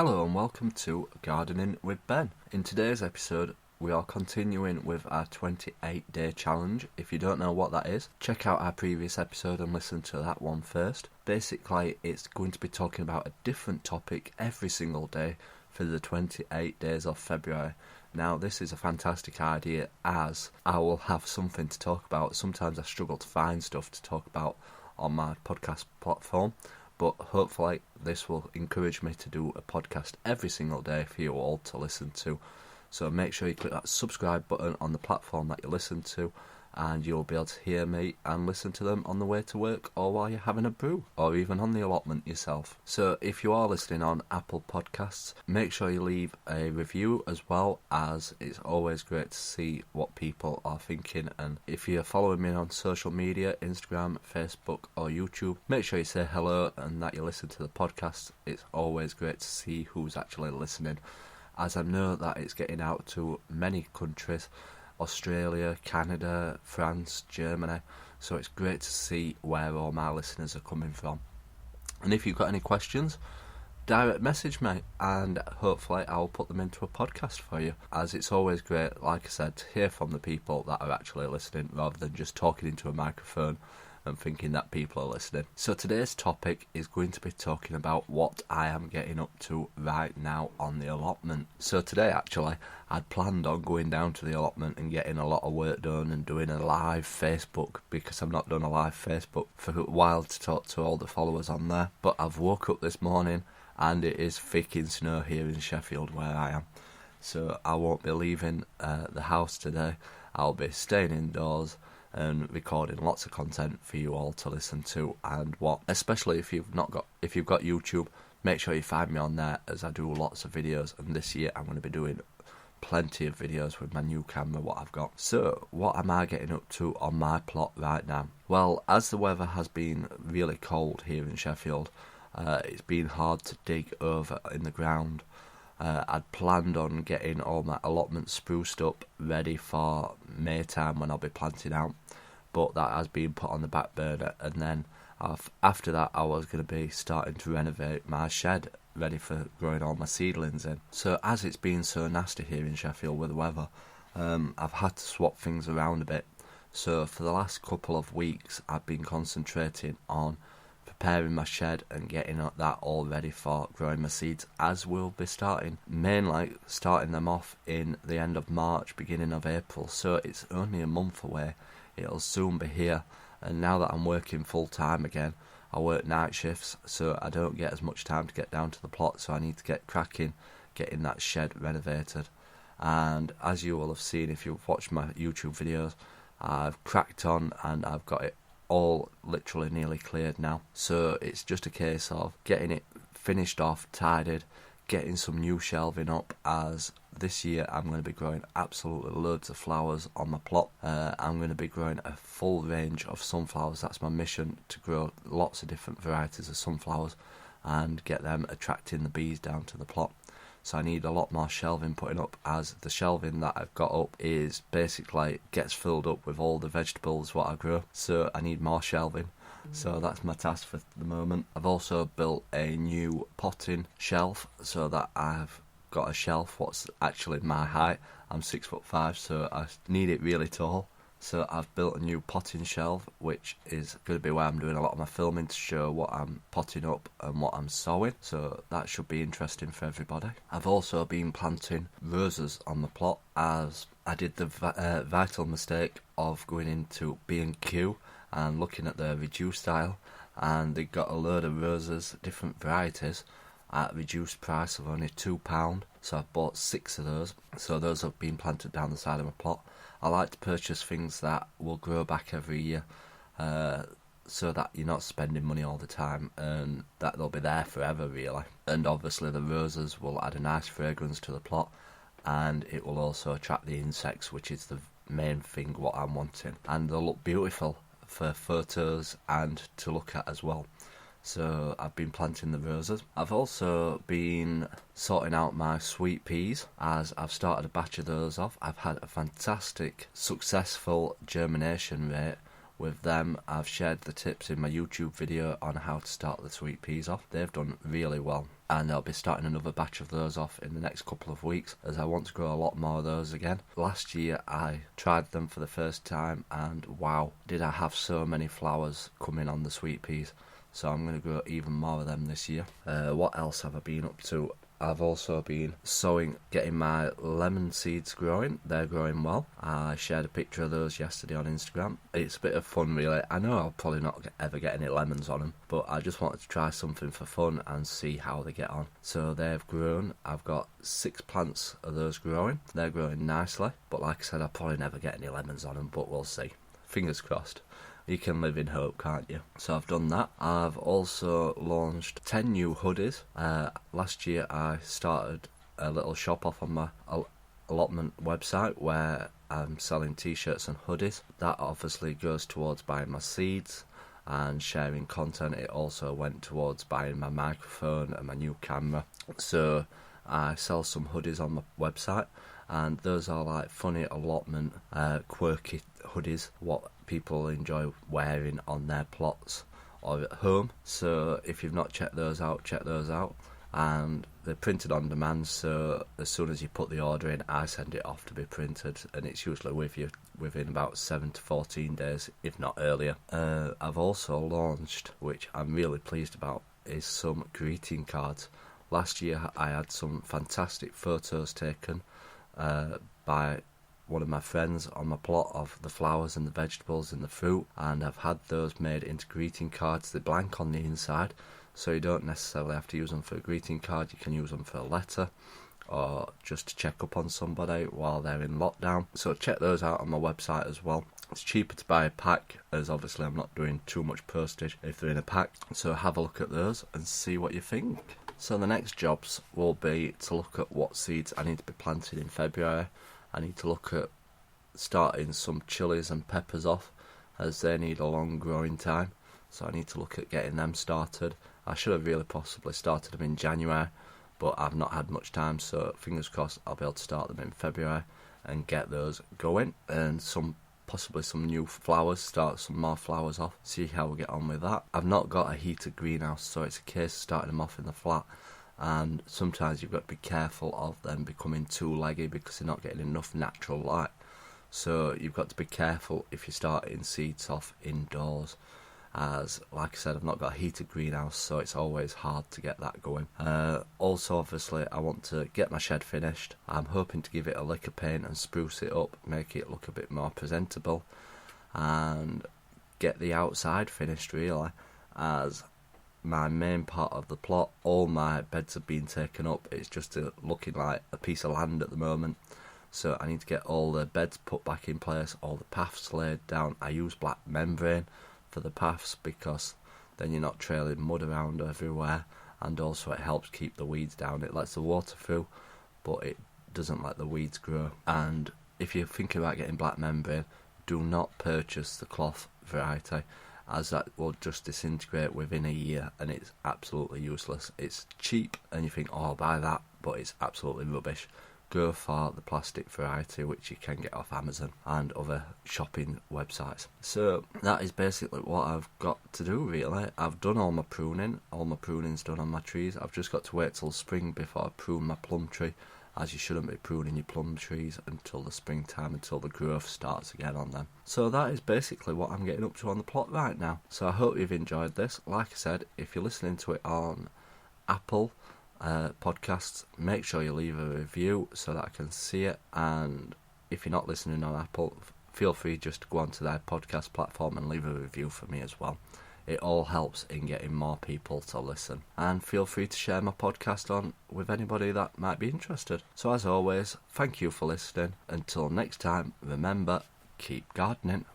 Hello and welcome to Gardening with Ben. In today's episode we are continuing with our 28-day challenge. If you don't know what that is, check out our previous episode and listen to that one first. Basically it's going to be talking about a different topic every single day for the 28 days of February. Now this is a fantastic idea as I will have something to talk about. Sometimes I struggle to find stuff to talk about on my podcast platform, but hopefully this will encourage me to do a podcast every single day for you all to listen to. So make sure you click that subscribe button on the platform that you listen to, and you'll be able to hear me and listen to them on the way to work or while you're having a brew or even on the allotment yourself. So if you are listening on Apple Podcasts, make sure you leave a review as well, as it's always great to see what people are thinking. And if you're following me on social media, Instagram, Facebook or YouTube, make sure you say hello and that you listen to the podcast. It's always great to see who's actually listening, as I know that it's getting out to many countries: Australia, Canada, France, Germany. So it's great to see where all my listeners are coming from. And if you've got any questions, direct message me and hopefully I'll put them into a podcast for you, as it's always great, like I said, to hear from the people that are actually listening rather than just talking into a microphone and thinking that people are listening. So today's topic is going to be talking about what I am getting up to right now on the allotment. So today actually I'd planned on going down to the allotment and getting a lot of work done and doing a live Facebook, because I've not done a live Facebook for a while to talk to all the followers on there. But I've woke up this morning and it is thick in snow here in Sheffield where I am. So I won't be leaving the house today. I'll be staying indoors and recording lots of content for you all to listen to. And especially if you've got YouTube, make sure you find me on there, as I do lots of videos, and this year I'm going to be doing plenty of videos with my new camera what I've got. So what am I getting up to on my plot right now? Well, as the weather has been really cold here in Sheffield, it's been hard to dig over in the ground. I'd planned on getting all my allotments spruced up ready for May time when I'll be planting out, but that has been put on the back burner. And then after that I was going to be starting to renovate my shed ready for growing all my seedlings in. So as it's been so nasty here in Sheffield with the weather, I've had to swap things around a bit. So for the last couple of weeks I've been concentrating on preparing my shed and getting that all ready for growing my seeds, as we'll be mainly starting them off in the end of March, beginning of April. So it's only a month away, it'll soon be here. And now that I'm working full time again, I work night shifts, so I don't get as much time to get down to the plot, so I need to get cracking getting that shed renovated. And as you will have seen if you've watched my YouTube videos, I've cracked on and I've got it all literally nearly cleared now. So it's just a case of getting it finished off, tidied, getting some new shelving up, as this year I'm going to be growing absolutely loads of flowers on my plot. I'm going to be growing a full range of sunflowers. That's my mission, to grow lots of different varieties of sunflowers and get them attracting the bees down to the plot. So I need a lot more shelving putting up, as the shelving that I've got up is basically gets filled up with all the vegetables what I grow. So I need more shelving. So that's my task for the moment. I've also built a new potting shelf, so that I've got a shelf what's actually my height. I'm 6'5", so I need it really tall. So I've built a new potting shelf, which is going to be where I'm doing a lot of my filming to show what I'm potting up and what I'm sowing. So that should be interesting for everybody. I've also been planting roses on the plot, as I did the vital mistake of going into B&Q and looking at the reduced aisle, and they got a load of roses, different varieties, at a reduced price of only £2. So I bought 6 of those. So those have been planted down the side of my plot. I like to purchase things that will grow back every year, so that you're not spending money all the time and that they'll be there forever really. And obviously the roses will add a nice fragrance to the plot, and it will also attract the insects, which is the main thing what I'm wanting. And they'll look beautiful for photos and to look at as well. So I've been planting the roses. I've also been sorting out my sweet peas, as I've started a batch of those off. I've had a fantastic successful germination rate with them. I've shared the tips in my YouTube video on how to start the sweet peas off. They've done really well. and I'll be starting another batch of those off in the next couple of weeks, as I want to grow a lot more of those again. Last year I tried them for the first time, and wow, did I have so many flowers coming on the sweet peas. So I'm going to grow even more of them this year. What else have I been up to? I've also been sowing, getting my lemon seeds growing. They're growing well. I shared a picture of those yesterday on Instagram. It's a bit of fun, really. I know I'll probably not ever get any lemons on them, but I just wanted to try something for fun and see how they get on. So they've grown. I've got 6 plants of those growing. They're growing nicely, but like I said, I'll probably never get any lemons on them, but we'll see. Fingers crossed. You can live in hope, can't you? So I've done that. I've also launched 10 new hoodies. Last year I started a little shop off on my allotment website where I'm selling t-shirts and hoodies. That obviously goes towards buying my seeds and sharing content. It also went towards buying my microphone and my new camera. So I sell some hoodies on my website, and those are like funny allotment, quirky hoodies, what people enjoy wearing on their plots or at home. So if you've not checked those out, check those out. And they're printed on demand, so as soon as you put the order in, I send it off to be printed, and it's usually with you within about 7 to 14 days, if not earlier. I've also launched, which I'm really pleased about, is some greeting cards. Last year I had some fantastic photos taken by one of my friends on my plot of the flowers and the vegetables and the fruit, and I've had those made into greeting cards. They're blank on the inside, so you don't necessarily have to use them for a greeting card. You can use them for a letter or just to check up on somebody while they're in lockdown. So check those out on my website as well. It's cheaper to buy a pack, as obviously I'm not doing too much postage if they're in a pack. So have a look at those and see what you think. So the next jobs will be to look at what seeds I need to be planted in February. I need to look at starting some chilies and peppers off, as they need a long growing time. So I need to look at getting them started. I should have really possibly started them in January, but I've not had much time, so fingers crossed I'll be able to start them in February and get those going. And possibly some new flowers, start some more flowers off, see how we get on with that. I've not got a heated greenhouse, so it's a case of starting them off in the flat, and sometimes you've got to be careful of them becoming too leggy because they're not getting enough natural light. So you've got to be careful if you're starting seeds off indoors, as like I said, I've not got a heated greenhouse, so it's always hard to get that going. Also obviously I want to get my shed finished. I'm hoping to give it a lick of paint and spruce it up, make it look a bit more presentable, and get the outside finished really, as my main part of the plot, all my beds have been taken up. It's just looking like a piece of land at the moment. So I need to get all the beds put back in place, all the paths laid down. I use black membrane for the paths because then you're not trailing mud around everywhere, and also it helps keep the weeds down. It lets the water through, but it doesn't let the weeds grow. And if you're thinking about getting black membrane, do not purchase the cloth variety, as that will just disintegrate within a year and it's absolutely useless. It's cheap and you think, oh, I'll buy that, but it's absolutely rubbish. Go for the plastic variety, which you can get off Amazon and other shopping websites. So that is basically what I've got to do really. I've done all my pruning. All my pruning's done on my trees. I've just got to wait till spring before I prune my plum tree, as you shouldn't be pruning your plum trees until the springtime, until the growth starts again on them. So that is basically what I'm getting up to on the plot right now. So I hope you've enjoyed this. Like I said, if you're listening to it on Apple podcasts, make sure you leave a review so that I can see it. And if you're not listening on Apple, feel free just to go onto their podcast platform and leave a review for me as well. It all helps in getting more people to listen. And feel free to share my podcast on with anybody that might be interested. So as always, thank you for listening. Until next time, remember, keep gardening.